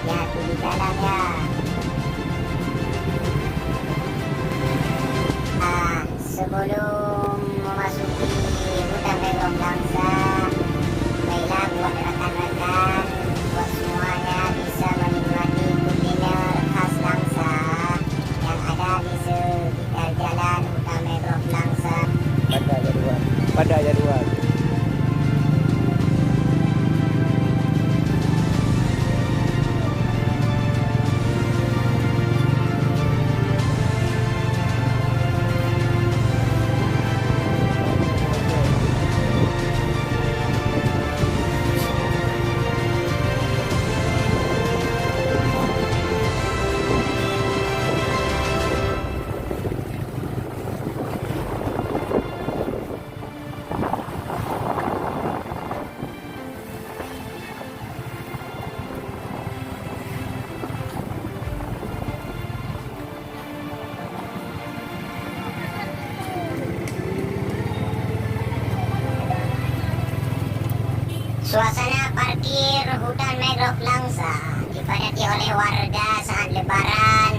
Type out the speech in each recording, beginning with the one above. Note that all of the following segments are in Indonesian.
hati-hati di jalan ya. Sebelum memasuki hutan mangrove Langsa, baiklah buat rekan-rekan, buat semuanya bisa menikmati kuliner khas Langsa yang ada di sekitar jalan hutan mangrove Langsa. Pada jadual. Suasana parkir hutan mangrove Langsa dipadati oleh warga saat lebaran.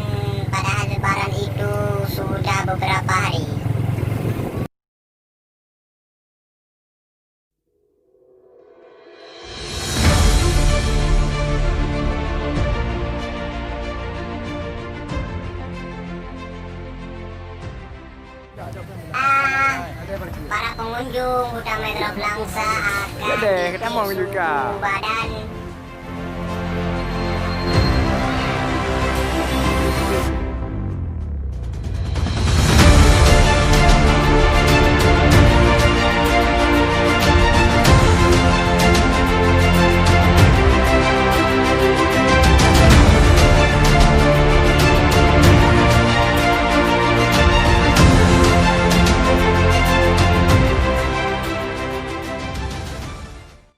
Padahal lebaran itu sudah beberapa hari. Para pengunjung hutan mangrove Langsa akan Ya deh, kita mau juga. badan